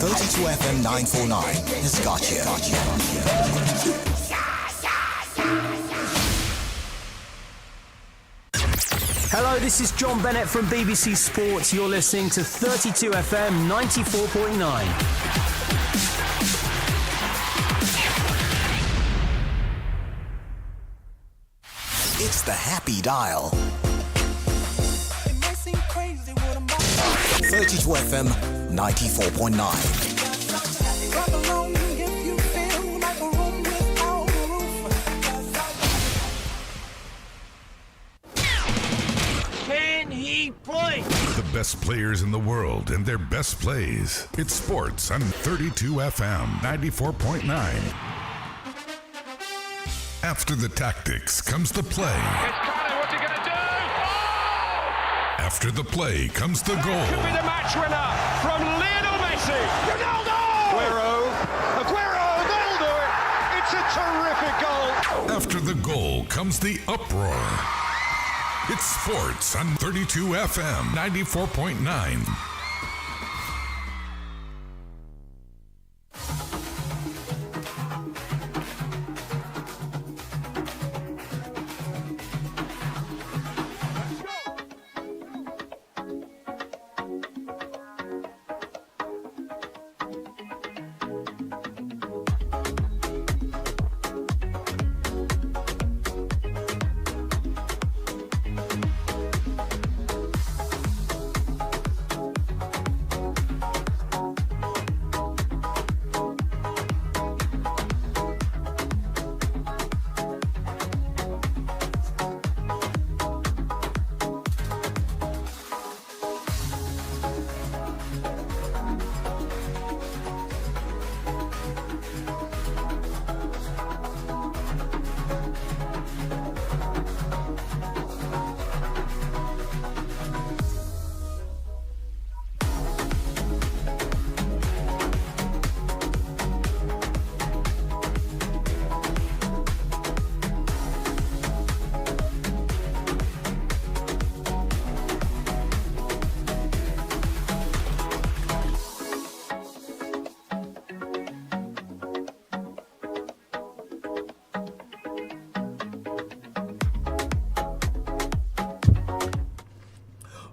32 FM 949 has got you. Hello, this is John Bennett from BBC Sports. You're listening to 32 FM 94.9. It's the Happy Dial. 32 FM 94.9. Play. The best players in the world and their best plays. It's sports on 32 FM 94.9. After the tactics comes the play. It's Carter, what's he going to do? Oh! After the play comes the goal. Could be the match winner from Lionel Messi. Ronaldo! Aguero, they'll do it. It's a terrific goal. After the goal comes the uproar. It's sports on 32 FM 94.9.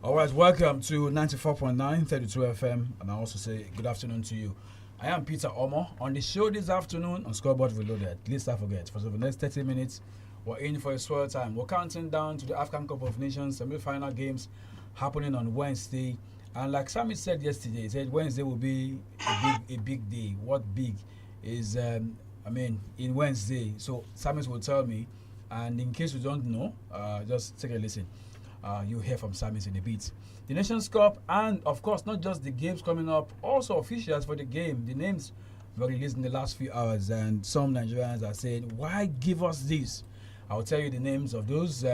Alright, welcome to 94.9 32 FM, and I also say good afternoon to you. I am Peter Omo. On the show this afternoon on Scoreboard Reloaded, please don't forget, for the next 30 minutes, we're in for a swell time. We're counting down to the African Cup of Nations semi-final games happening on Wednesday. And like Sammy said yesterday, he said Wednesday will be a big day. What big is, in Wednesday. So Sammy will tell me, and in case you don't know, just take a listen. You'll hear from Samis in a bit. The Nations Cup, and of course, not just the games coming up, also officials for the game. The names were released in the last few hours, and some Nigerians are saying, why give us this? I'll tell you the names of those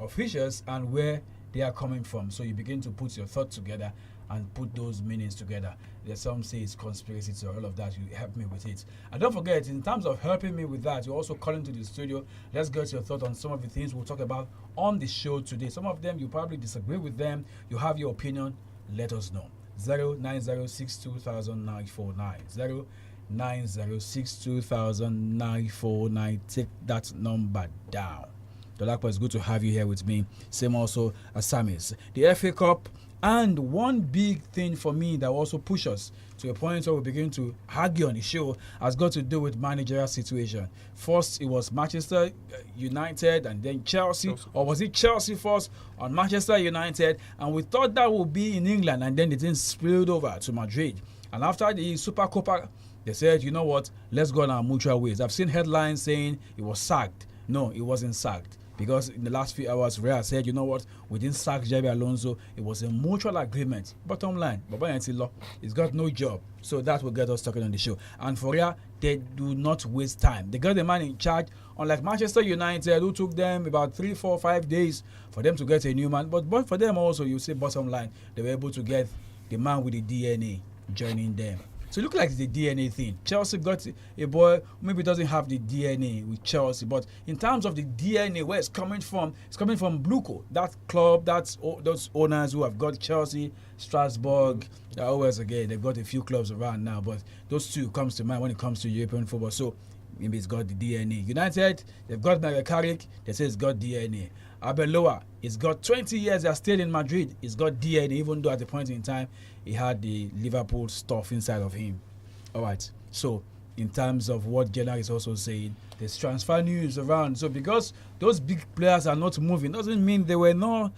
officials and where they are coming from. So you begin to put your thoughts together and put those meanings together. There's some say it's conspiracy, so all of that, you help me with it. And don't forget, in terms of helping me with that, you're also calling to the studio. Let's get your thought on some of the things we'll talk about on the show today. Some of them you probably disagree with them. You have your opinion. Let us know. 09062000949. 09062000949. Take that number down. DOLAPO, it's good to have you here with me. Same also as SAMIES. The FA Cup. And one big thing for me that also pushes us to a point where we begin to argue on the show has got to do with managerial situation. First, it was Manchester United and then Chelsea, or was it Chelsea first on Manchester United? And we thought that would be in England, and then the thing spilled over to Madrid. And after the Super Copa, they said, you know what, let's go on our mutual ways. I've seen headlines saying it was sacked. No, it wasn't sacked. Because in the last few hours, Real said, you know what, we didn't sack Xabi Alonso. It was a mutual agreement. Bottom line, INT'L, he's got no job. So that will get us talking on the show. And for Real, they do not waste time. They got the man in charge, unlike Manchester United, who took them about 3, 4, 5 days for them to get a new man. But for them also, you see, bottom line, they were able to get the man with the DNA joining them. So it looks like it's the DNA thing. Chelsea got a boy who maybe doesn't have the DNA with Chelsea, but in terms of the DNA, where it's coming from Bluco, that club, those owners who have got Chelsea, Strasbourg, always again, they've got a few clubs around now, but those two comes to mind when it comes to European football. So maybe it's got the DNA. United, they've got 𝐷𝐿 Carrick, they say it's got DNA. Arbeloa, it's got 20 years that stayed in Madrid. It's got DNA, even though at the point in time he had the Liverpool stuff inside of him. All right. So in terms of what Jenna is also saying, there's transfer news around. So because those big players are not moving, doesn't mean there were no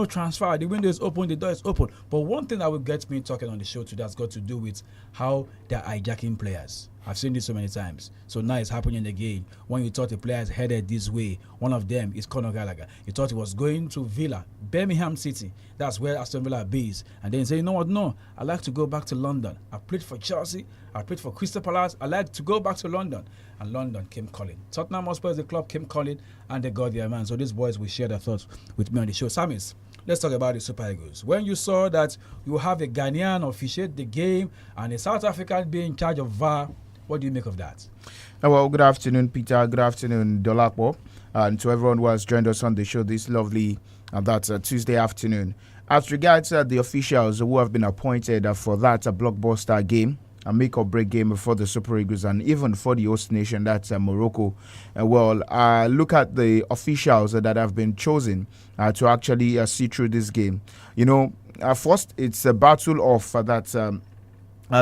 transfer. The window is open, the door is open. But one thing that will get me talking on the show today has got to do with how they're hijacking players. I've seen this so many times. So now it's happening again. When you thought the player is headed this way, one of them is Conor Gallagher. You thought he was going to Villa, Birmingham City. That's where Aston Villa are based. And then you say, you know what? No, I like to go back to London. I played for Chelsea. I played for Crystal Palace. I like to go back to London. And London came calling. Tottenham Hotspur, the club, came calling, and they got their man. So these boys will share their thoughts with me on the show. SAMIES, let's talk about the Super Eagles. When you saw that you have a Ghanaian officiate the game and a South African being in charge of VAR, what do you make of that? Well, good afternoon, Peter. Good afternoon, Dolapo. And to everyone who has joined us on the show this lovely Tuesday afternoon. As regards the officials who have been appointed for that blockbuster game, a make or break game for the Super Eagles and even for the host nation, that's Morocco. Look at the officials that have been chosen to actually see through this game. You know, first, it's a battle of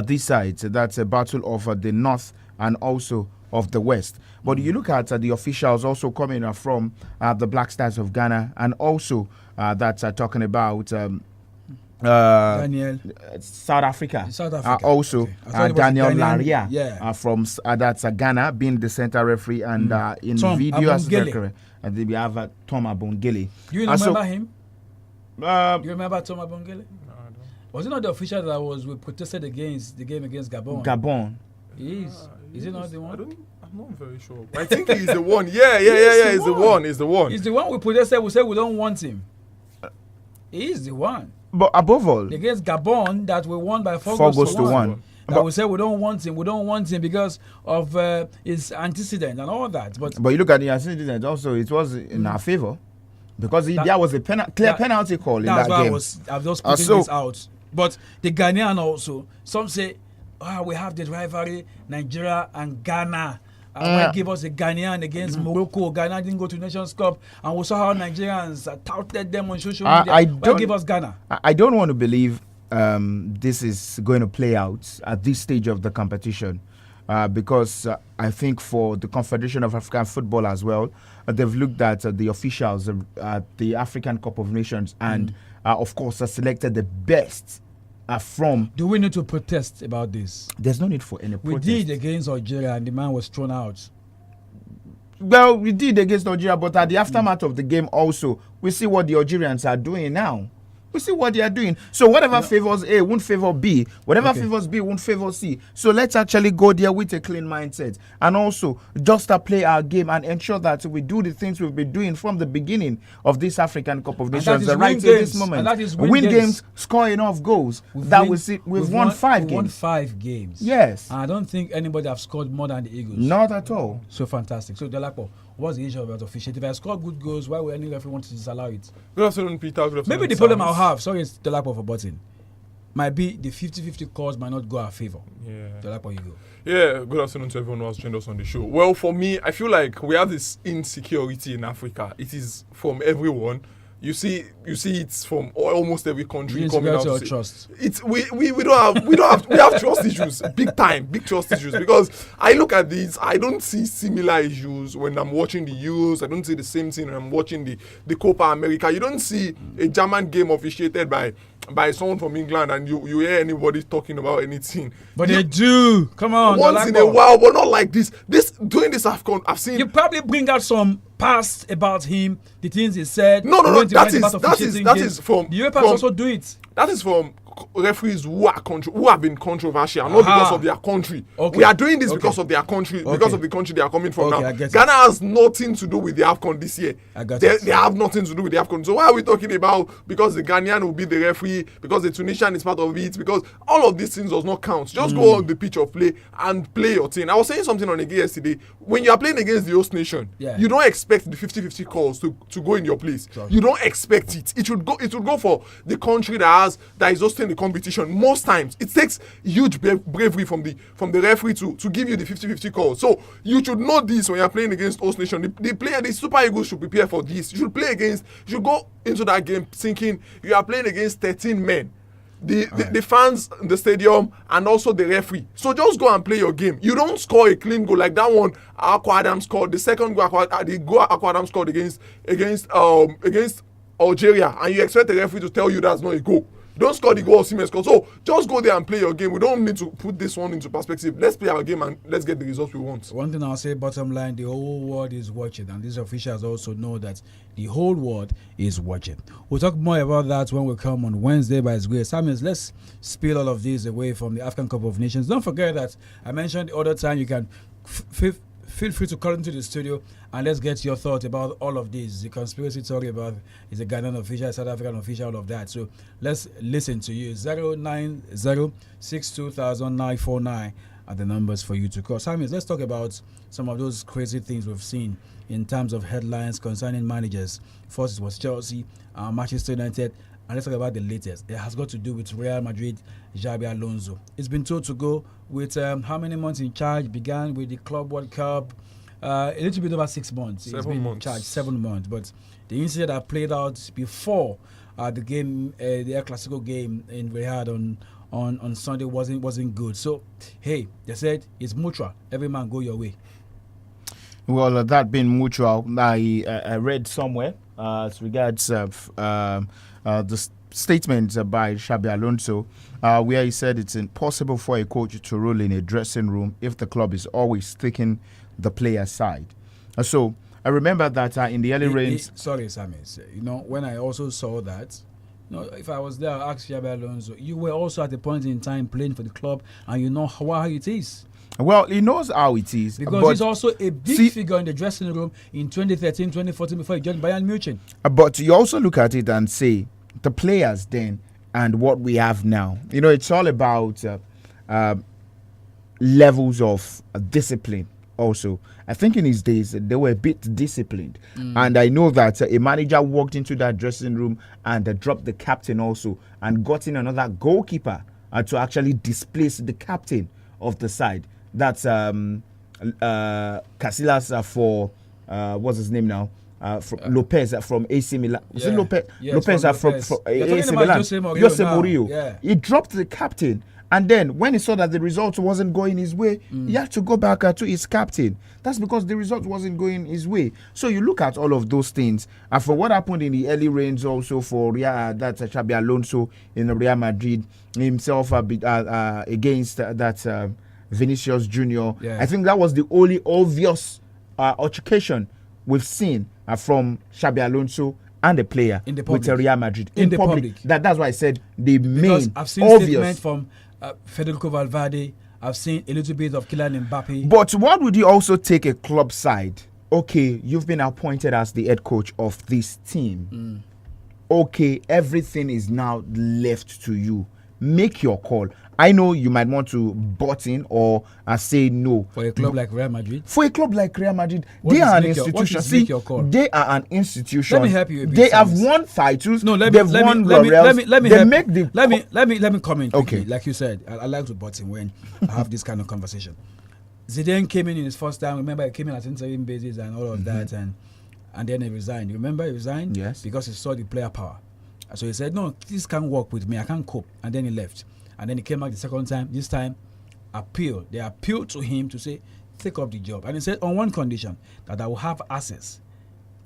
this side. That's a battle of the north and also of the west. But you look at the officials also coming from the Black Stars of Ghana, and also that's talking about Daniel. South Africa. Also Daniel Laria from that's Ghana being the center referee, and in Tom video as Abongele. And we have Tom Abongele. Do you remember him? Do you remember Tom Abongele? Was it not the official that we protested against the game against Gabon? Gabon. He is. Is it not the one? I'm not very sure. I think he's the one. Yeah. He's the one. He's the one we protested. We said we don't want him. He is the one. But above all, against Gabon, that we won by 4 goals to 1. That we said we don't want him. We don't want him because of his antecedent and all that. But you look at the antecedent also, it was in our favor because there was a clear penalty call in that game. I've just putting this out. But the Ghanaian also, some say, we have the rivalry, Nigeria and Ghana. Why give us a Ghanaian against Morocco? Ghana didn't go to Nations Cup, and we saw how Nigerians touted them on social media. Why give us Ghana? I don't want to believe this is going to play out at this stage of the competition, because I think for the Confederation of African Football as well, they've looked at the officials at the African Cup of Nations, and of course selected the best from. Do we need to protest about this? There's no need for any protest. We did against Algeria and the man was thrown out. Well, we did against Algeria, but at the aftermath of the game also, we see what the Algerians are doing now. We see what they are doing. So whatever favors A won't favor B. Whatever favors B won't favor C. So let's actually go there with a clean mindset. And also just to play our game and ensure that we do the things we've been doing from the beginning of this African Cup of Nations right to this moment. And that is win games, score enough goals. We've won 5 games. We won 5 games. Yes. And I don't think anybody have scored more than the Eagles. Not at all. So fantastic. So Dolapo, what's the issue about officiating? If I score good goals, why would any referee want to disallow it? Good afternoon, Peter. Good afternoon. Maybe the problem I'll have, sorry, it's Dolapo for button, might be the 50-50 calls might not go our favor. Yeah. Dolapo, you go. Yeah, good afternoon to everyone who has joined us on the show. Well, for me, I feel like we have this insecurity in Africa. It is from everyone. You see it's from almost every country coming out. Trust. It's we have trust issues, big trust issues. Because I look at these, I don't see similar issues when I'm watching the Euros. I don't see the same thing when I'm watching the Copa America. You don't see a German game officiated by someone from England, and you hear anybody talking about anything. But they do. Come on. Once in a while, but not like this. During this AFCON, I've seen. You probably bring out some past about him, the things he said. No. That is from. The UEFA also do it. That is from referees who have been controversial, not because of their country. Okay. We are doing this because of their country, because of the country they are coming from now. Ghana has nothing to do with the AFCON this year. They have nothing to do with the AFCON. So why are we talking about because the Ghanaian will be the referee, because the Tunisian is part of it, because all of these things does not count. Just go on the pitch of play and play your team. I was saying something on the game yesterday. When you are playing against the host nation, you don't expect the 50-50 calls to go in your place. You don't expect it. It would go for the country that is hosting the competition. Most times it takes huge bravery from the referee to give you the 50-50 call. So you should know this when you're playing against host nation. The Super Eagles should prepare for this. You should go into that game thinking you are playing against 13 men. The fans in the stadium and also the referee. So just go and play your game. You don't score a clean goal like that one 𝐒𝐲_Adams scored. The second goal 𝐒𝐲_Adams scored against Algeria, and you expect the referee to tell you that's not a goal. Don't score the goal SAMIES score. So just go there and play your game. We don't need to put this one into perspective. Let's play our game and let's get the results we want. One thing I'll say, bottom line, the whole world is watching, and these officials also know that the whole world is watching. We'll talk more about that when we come on Wednesday by His grace. SAMIES, let's spill all of these away from the African Cup of Nations. Don't forget that I mentioned the other time you can feel free to call into the studio and let's get your thoughts about all of this. The conspiracy theory about is a Ghanaian official, South African official, all of that. So let's listen to you. 090-62,949 are the numbers for you to call. SAMIES, let's talk about some of those crazy things we've seen in terms of headlines concerning managers. First, it was Chelsea, Manchester United, and let's talk about the latest. It has got to do with Real Madrid, Xabi Alonso. It's been told to go with how many months in charge? Began with the Club World Cup. A little bit over 6 months. 7 months. In charge 7 months. But the incident that played out before the game, the El Clasico game in Riyadh on Sunday wasn't good. So, hey, they said it's mutual. Every man go your way. Well, that being mutual, I read somewhere as regards the statement by Xabi Alonso, where he said it's impossible for a coach to rule in a dressing room if the club is always taking the player's side. So I remember that in the early reigns. Sorry, SAMIES. When I also saw that, if I was there, I'd ask Xabi Alonso. You were also at a point in time playing for the club, and you know how it is. Well, he knows how it is. Because he's also a big figure in the dressing room in 2013, 2014 before he joined Bayern Munich. But you also look at it and say, the players then and what we have now. It's all about levels of discipline also. I think in his days, they were a bit disciplined. And I know that a manager walked into that dressing room and dropped the captain also and got in another goalkeeper to actually displace the captain of the side. That's Casillas for what's his name now? Lopez from AC Milan. Was it Lopez? Lopez from AC Milan. Jose Mourinho. Yeah. He dropped the captain, and then when he saw that the result wasn't going his way, he had to go back to his captain. That's because the result wasn't going his way. So you look at all of those things, and for what happened in the early reigns also for that's Xabi Alonso in Real Madrid himself against that Vinicius Junior. Yeah. I think that was the only obvious altercation we've seen from Xabi Alonso and the player with Real Madrid in the public. That's why I said the main I've seen obvious statement from Federico Valverde. I've seen a little bit of Kylian Mbappe. But what would you also take a club side? Okay, you've been appointed as the head coach of this team. Okay, everything is now left to you. Make your call. I know you might want to butt in or say no. For a club like Real Madrid? For a club like Real Madrid, they are an institution. See, they are an institution. Let me help you a bit. They have won titles. No, let me comment. Okay. Quickly. Like you said, I like to butt in when I have this kind of conversation. Zidane came in his first time. Remember, he came in at interim basis and all of that, and then he resigned. You remember he resigned? Yes. Because he saw the player power. So he said, no, this can't work with me. I can't cope. And then he left. And then he came back the second time. This time, they appealed to him to say, take up the job. And he said, on one condition, that I will have access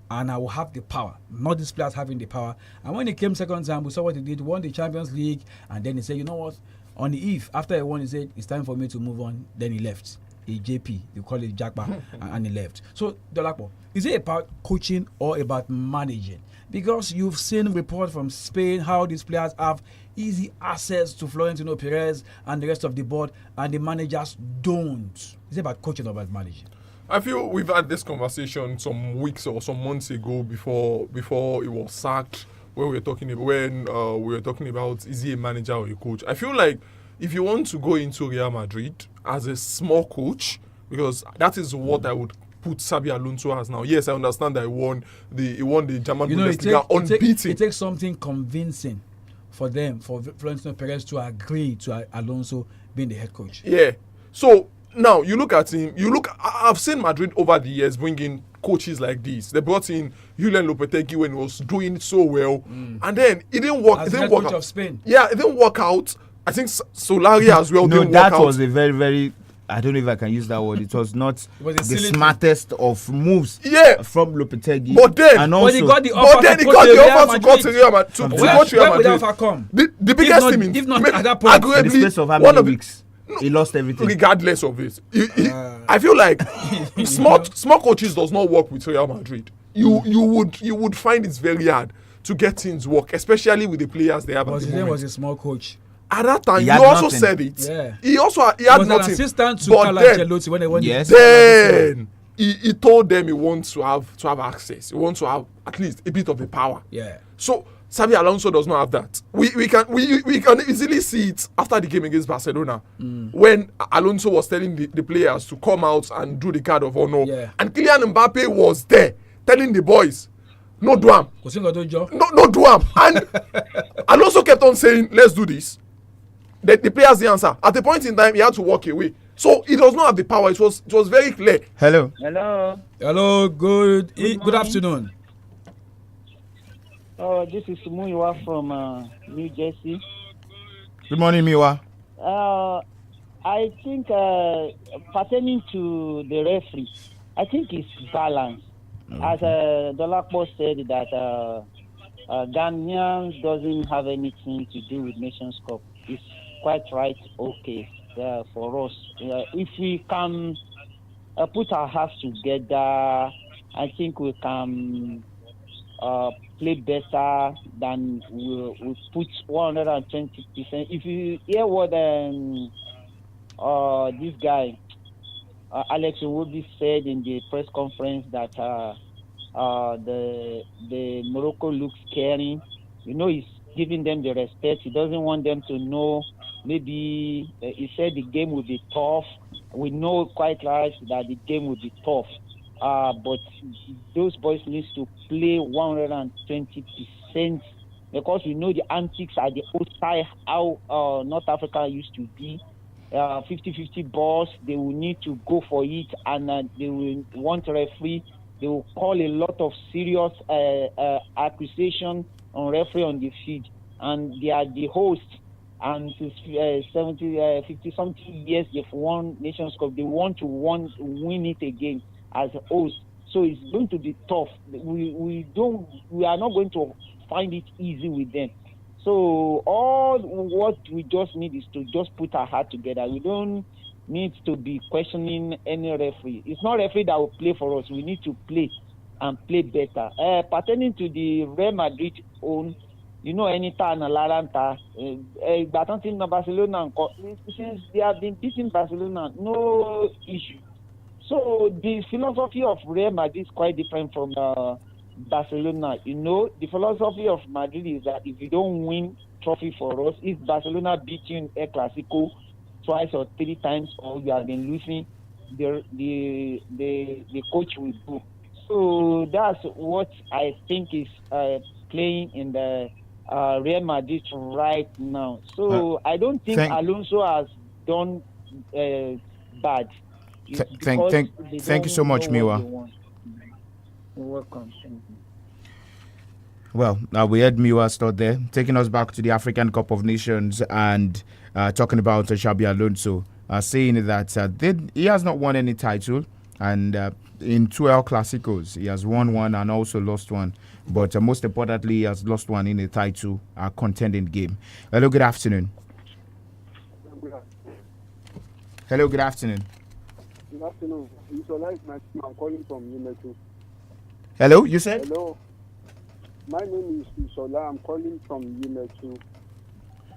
and I will have the power, not this players having the power. And when he came second time, we saw what he did, won the Champions League. And then he said, you know what? On the eve, after he won, he said, it's time for me to move on. Then he left. A JP, they call it Jackpot, and he left. So, Dolapo, is it about coaching or about managing? Because you've seen reports from Spain how these players have easy access to Florentino Perez and the rest of the board, and the managers don't. Is it about coaching or about managing? I feel we've had this conversation some weeks or some months ago before it was sacked, where we were talking about is he a manager or a coach? I feel like if you want to go into Real Madrid as a small coach, because that is what I would put Xabi Alonso as now. Yes, I understand that he won the German Bundesliga unbeaten. It takes something convincing for Florentino Perez to agree to Alonso being the head coach. Yeah. So now you look at him. I've seen Madrid over the years bring in coaches like this. They brought in Julian Lopetegui when he was doing so well, and then it didn't work. As it didn't head work coach out. of Spain. Yeah, it didn't work out. I think Solari as well. No, didn't that work out. was a very, very. I don't know if I can use that word. It was not was a the silly smattest of moves from Lopetegui. But then, and also, he got the offer to coach Real Madrid. to coach Real Where would that Madrid. offer come? The biggest thing if not at that point, in the space of how many weeks, he lost everything. Regardless of it, I feel like small coaches does not work with Real Madrid. You would find it very hard to get things work, especially with the players they have at the moment. Was a small coach. At that time, He you had also nothing. said it. Yeah. He had Was nothing. an assistant to But Carlo then, Ancelotti when they won. Yes. then he told them he wants to have access. He wants to have at least a bit of the power. Yeah. So Xabi Alonso does not have that. We can easily see it after the game against Barcelona when Alonso was telling the players to come out and do the card of honor, and Kylian Mbappe was there telling the boys, no do am, no do am, and Alonso kept on saying, let's do this. The players didn't answer. At the point in time, he had to walk away. So he does not have the power. It was very clear. Hello. Hello. Good afternoon. This is Muiwa from New Jersey. Good morning, Miwa. I think pertaining to the referee, I think it's balance. Okay. As Dolapo said that Ghanaians doesn't have anything to do with Nations Cup. It's quite right. Okay, for us, if we can put our hearts together, I think we can play better than we put 120%. If you hear what this guy Alex Iwobi said in the press conference that the Morocco looks caring, he's giving them the respect. He doesn't want them to know. Maybe he said the game will be tough. We know quite right that the game will be tough. But those boys need to play 120% because we know the antics are the old style how North Africa used to be. 50-50 balls, they will need to go for it, and they will want a referee. They will call a lot of serious accusation on referee on the field, and they are the host. And since 50-something years, they've won Nations Cup. They want to win it again as a host. So it's going to be tough. We are not going to find it easy with them. So all what we just need is to just put our heart together. We don't need to be questioning any referee. It's not referee that will play for us. We need to play and play better. Pertaining to the Real Madrid own, anytime Atalanta, Barcelona, since they have been beating Barcelona, no issue. So the philosophy of Real Madrid is quite different from Barcelona. The philosophy of Madrid is that if you don't win trophy for us, if Barcelona beat you in El Clasico twice or three times, or you have been losing, the coach will do. So that's what I think is playing in the Real Madrid right now. So I don't think Alonso has done bad. Thank you so much, Miwa. You're welcome. Thank you. Well, we had Miwa start there, taking us back to the African Cup of Nations and talking about Xabi Alonso, saying that he has not won any title, and in 12 Clásicos he has won one and also lost one, but most importantly he has lost one in a title contending game. Hello, good afternoon. Hello, good afternoon. Good afternoon. I'm calling from Unimetro. Hello, you said? Hello. My name is Isola. I'm calling from Umetu.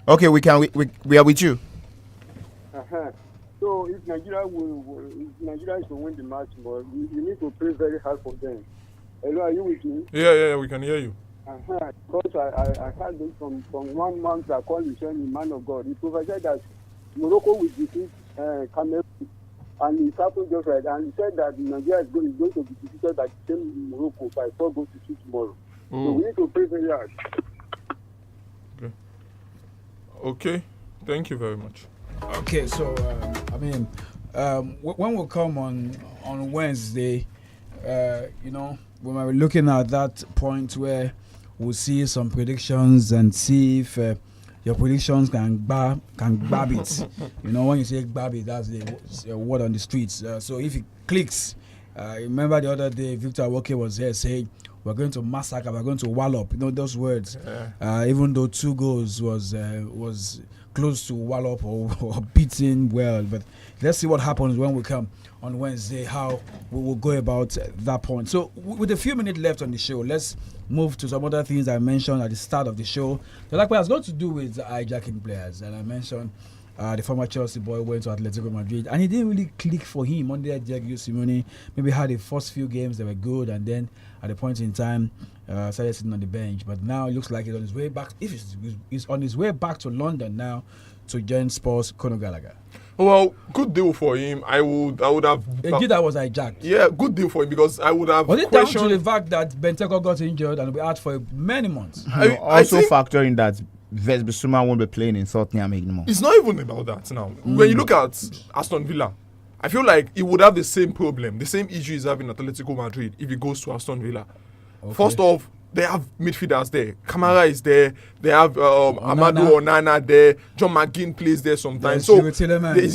Okay, we are with you. Uh-huh. So if Nigeria is to win the match, but you need to pray very hard for them. Hello, are you with me? Yeah, we can hear you. Uh-huh. Because I heard this from one man that called himself a man of God. He prophesied that Morocco will defeat Cameroon, and he happened just right. And he said that Nigeria is going to be defeated by the same Morocco by 4 goals to 2 tomorrow. So we need to pray very hard. Okay. Thank you very much. Okay, so when we come on Wednesday, we might be looking at that point where we'll see some predictions and see if your predictions can grab it. When you say grab it, that's the word on the streets. So if it clicks, remember the other day Victor Owókè was here saying we're going to massacre, we're going to wallop. Those words. Even though 2 goals was close to wallop or beating well, but let's see what happens when we come on Wednesday, how we will go about that point. So with a few minutes left on the show, let's move to some other things I mentioned at the start of the show. The like has got to do with hijacking players, and I mentioned the former Chelsea boy went to Atletico Madrid, and it didn't really click for him under Diego Simeone. Maybe had the first few games that were good, and then at a point in time started sitting on the bench. But now it looks like he's on his way back. If he's on his way back to London now to join Spurs, Conor Gallagher. Well, good deal for him. I would have. A deal that was hijacked. Yeah, good deal for him because I would have. Was it down to the fact that Benteke got injured and will be out for many months? I factor in that Bissouma won't be playing in Tottenham anymore. It's not even about that now. When you look at Aston Villa, I feel like he would have the same problem, the same issue he's having at Atletico Madrid if he goes to Aston Villa. Okay. First off, they have midfielders there. Kamara is there. They have Amadou Onana there. John McGinn plays there sometimes. So there's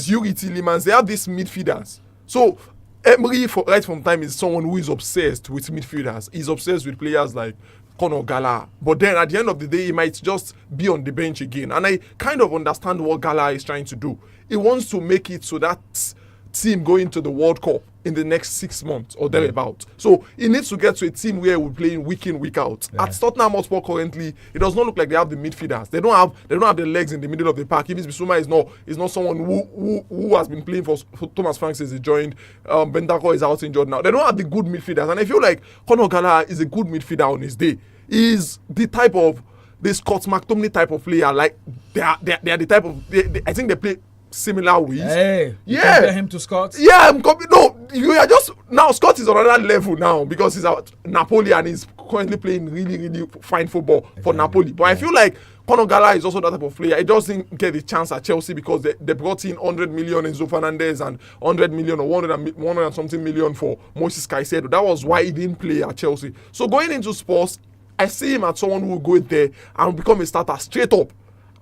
Youri Tielemans. They have these midfielders. So Emery, right from time, is someone who is obsessed with midfielders. He's obsessed with players like Conor Gallagher. But then at the end of the day, he might just be on the bench again. And I kind of understand what Gallagher is trying to do. He wants to make it so that team going to the World Cup in the next 6 months or thereabout. So he needs to get to a team where we're playing week in, week out. At Tottenham Hotspur currently, it does not look like they have the midfielders. They don't have the legs in the middle of the park. Even Bissouma is not someone who has been playing for Thomas Frank since he joined. Benteke is out injured now. They don't have the good midfielders. And I feel like Conor Gallagher is a good midfielder on his day. He's the type of Scott McTominay type of player. Like they are the type of I think they play similar ways. Hey, compare him to Scott? Yeah, you are just now. Scott is on another level now because he's at Napoli and he's currently playing really, really fine football for Napoli. But I feel like Conor Gallagher is also that type of player. He doesn't get a chance at Chelsea because they brought in 100 million Enzo Fernandez and 100 million or 100 and something million for Moises Caicedo. That was why he didn't play at Chelsea. So going into Spurs, I see him as someone who will go there and become a starter straight up.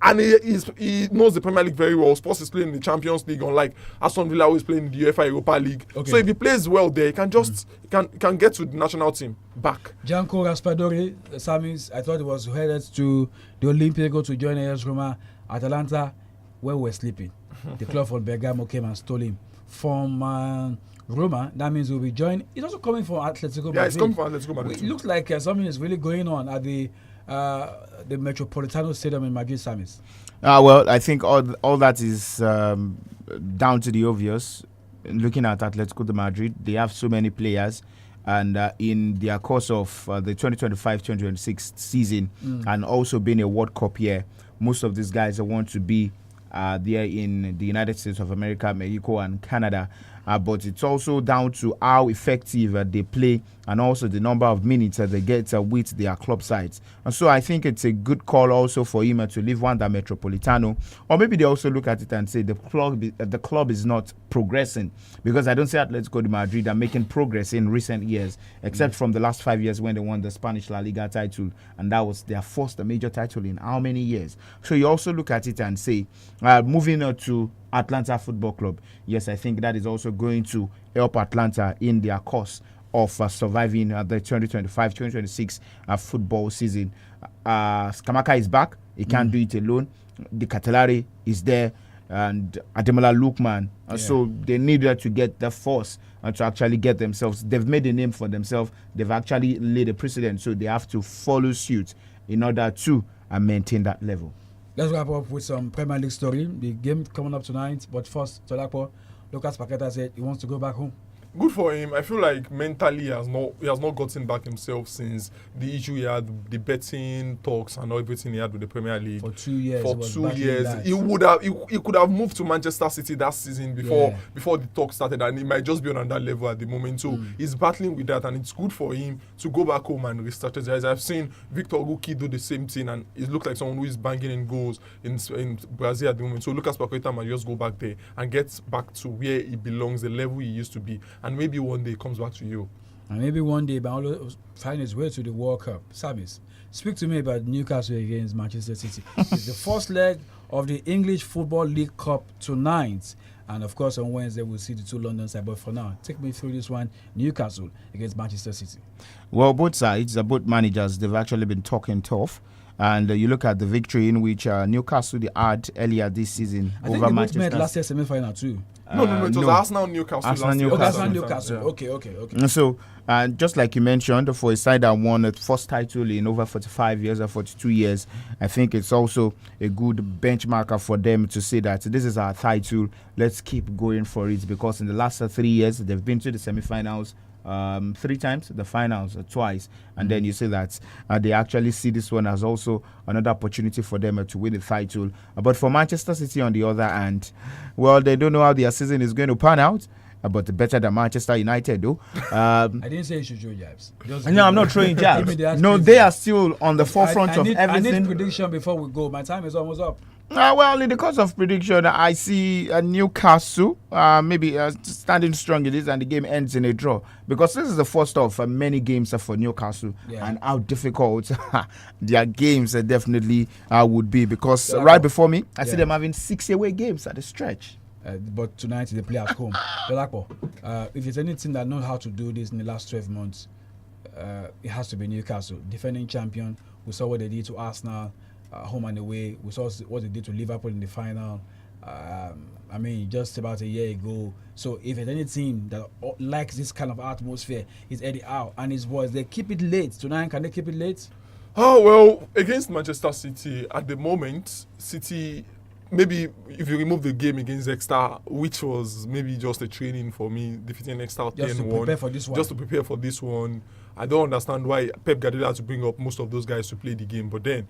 And he knows the Premier League very well. Spurs is playing in the Champions League, unlike Aston Villa, who is playing in the UEFA Europa League. Okay. So if he plays well there, he can just can get to the national team back. Gianco Raspadori, SAMIES, I thought he was headed to the Olympico to join AS Roma. Atalanta, where we were sleeping. The club from Bergamo came and stole him from Roma. That means we'll be joining. He's also coming from Atletico Madrid. Yeah, he's coming from Atletico Madrid. It looks like something is really going on at the Metropolitano Stadium in Madrid, SAMIES. Well, I think all that is down to the obvious. Looking at Atletico de Madrid, they have so many players, and in their course of the 2025-2026 season, and also being a World Cup year, most of these guys want to be there in the United States of America, Mexico, and Canada. But it's also down to how effective they play and also the number of minutes that they get with their club sides. And so I think it's a good call also for him to leave Wanda Metropolitano. Or maybe they also look at it and say the club is not progressing, because I don't see Atletico de Madrid are making progress in recent years, except from the last 5 years when they won the Spanish La Liga title, and that was their first major title in how many years? So you also look at it and say, moving on to Atlanta Football Club. Yes, I think that is also going to help Atlanta in their course of surviving the 2025-2026 football season. Scamacca is back. He can't do it alone. The Catelari is there. and Ademola Lookman. So they needed to get the force and to actually get themselves. They've made a name for themselves. They've actually laid a precedent. So they have to follow suit in order to maintain that level. Let's wrap up with some Premier League story. The game coming up tonight. But first, Dolapo, Lucas Paqueta said he wants to go back home. Good for him. I feel like mentally he has not gotten back himself since the issue he had, the betting talks and everything he had with the Premier League. For 2 years. He could have moved to Manchester City that season before the talk started, and he might just be on that level at the moment. So he's battling with that, and it's good for him to go back home and re-strategize. I've seen Victor Ruki do the same thing, and it looks like someone who is banging in goals in Brazil at the moment. So Lucas Paqueta might just go back there and get back to where he belongs, the level he used to be. And maybe one day it comes back to you. And maybe one day Baolo find his way to the World Cup. Samis, speak to me about Newcastle against Manchester City. It's the first leg of the English Football League Cup tonight. And of course on Wednesday we'll see the two London sides. But for now, take me through this one. Newcastle against Manchester City. Well, both sides, both managers, they've actually been talking tough. And you look at the victory in which Newcastle they had earlier this season over Manchester. Met last year semi-final too. No, it was Arsenal Newcastle. Arsenal Newcastle. Okay. So, just like you mentioned, for a side that won the first title in over 45 years or 42 years, I think it's also a good benchmarker for them to say that this is our title. Let's keep going for it, because in the last 3 years they've been to the semi-finals 3 times, the finals twice, and then you say that they actually see this one as also another opportunity for them to win the title. But for Manchester City on the other hand, well, they don't know how their season is going to pan out, but better than Manchester United though. I didn't say you should throw jabs. No, I'm not throwing jabs. No, they are still on the forefront of everything. I need prediction before we go. My time is almost up. Well, in the course of prediction, I see Newcastle maybe standing strong in this, and the game ends in a draw, because this is the first of many games for Newcastle, and how difficult their games definitely would be, because right before me, I see them having 6 away games at the stretch. But tonight they play at home. Dolapo, if there's anything that knows how to do this in the last 12 months, it has to be Newcastle, defending champion. We saw what they did to Arsenal. Home and away. We saw what they did to Liverpool in the final. I mean, just about a year ago. So if there's any team that likes this kind of atmosphere, it's Eddie Howe and his boys. They keep it late tonight. Can they keep it late? Oh, well, against Manchester City, at the moment, City, maybe if you remove the game against Exeter, which was maybe just a training for me, defeating Exeter 10-1. Just to prepare for this one. Just to prepare for this one. I don't understand why Pep Guardiola had to bring up most of those guys to play the game. But then,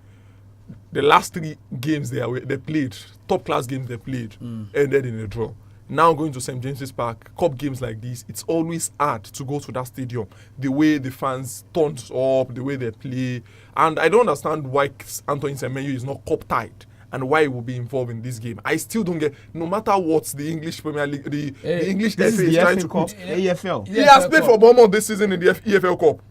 the last 3 games they played, top class games they played, ended in a draw. Now going to St. James's Park, cup games like this, it's always hard to go to that stadium. The way the fans turn up, the way they play, and I don't understand why Antoine Semenyo is not cup tied and why he will be involved in this game. I still don't get. No matter what the English Premier League, the English FA is trying to put. AFL. He has played for Bournemouth this season in the EFL Cup.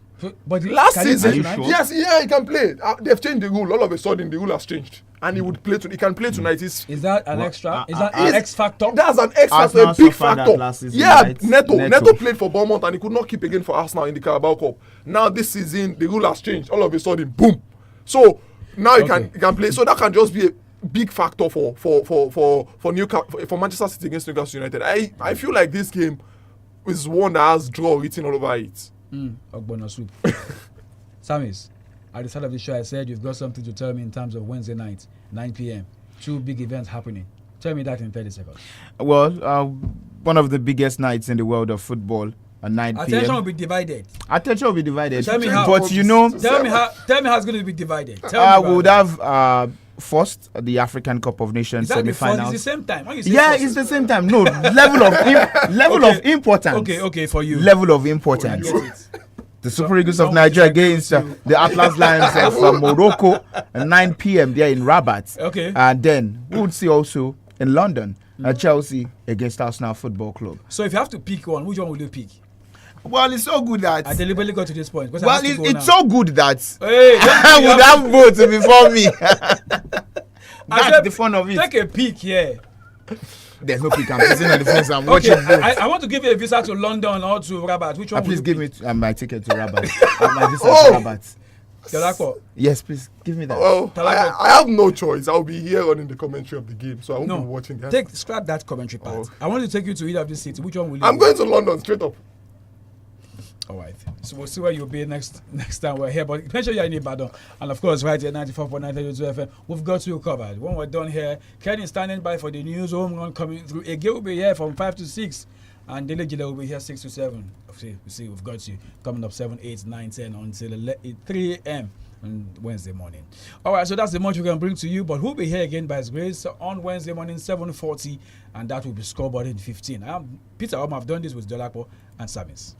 But last season, sure? yes, he can play. They've changed the rule. All of a sudden, the rule has changed, and he would play. He can play tonight. Is that an extra? Is that an X factor? That's an X factor, a big factor. Season, Neto played for Bournemouth, and he could not keep again for Arsenal in the Carabao Cup. Now this season, the rule has changed. All of a sudden, boom. So now he can play. So that can just be a big factor for Newcastle, for Manchester City against Newcastle United. I feel like this game is one that has draw written all over it. Ogbonna soup. Samis, at the start of the show I said you've got something to tell me in terms of Wednesday night, 9 p.m. 2 big events happening. Tell me that in 30 seconds. Well, one of the biggest nights in the world of football at 9 p.m. Attention will be divided. Attention will be divided. Tell me how. But you know, tell me how it's going to be divided. We would have first the African Cup of Nations semi-finals. It's the same time. It's the same time. No, level of importance. Okay, for you. Level of importance. The Super Eagles of Nigeria against the Atlas Lions of Morocco at 9 p.m. there in Rabat. Okay. And then we would see also in London Chelsea against Arsenal Football Club. So if you have to pick one, which one would you pick? Well, it's so good that I deliberately got to this point. Well, it's so good that I would have votes before me. That's the fun of it. Take a peek here. There's no pick. I'm sitting on the phone. So I'm watching both. I want to give you a visa to London or to Rabat. Which one? Please give me my ticket to Rabat. My visa to Rabat. Dolapo. Yes, please give me that. Well, I have no choice. I'll be here running the commentary of the game, so I won't be watching that. Scrap that commentary part. I want to take you to either of these cities. Which one will you? I'm going to London straight up. All right. So we'll see where you'll be next time we're here. But make sure you're in Ibadan. And of course, right here, 94.9 FM, we've got you covered. When we're done here, Ken is standing by for the news. Home run coming through. Ege will be here from 5 to 6. And Delegile will be here 6 to 7. See, we've got you coming up 7, 8, 9, 10 until 3 a.m. on Wednesday morning. All right, so that's the much we can bring to you. But we'll be here again by His grace on Wednesday morning, 7:40. And that will be Scoreboard in 15. I'm Peter I've done this with Dolapo and SAMIES.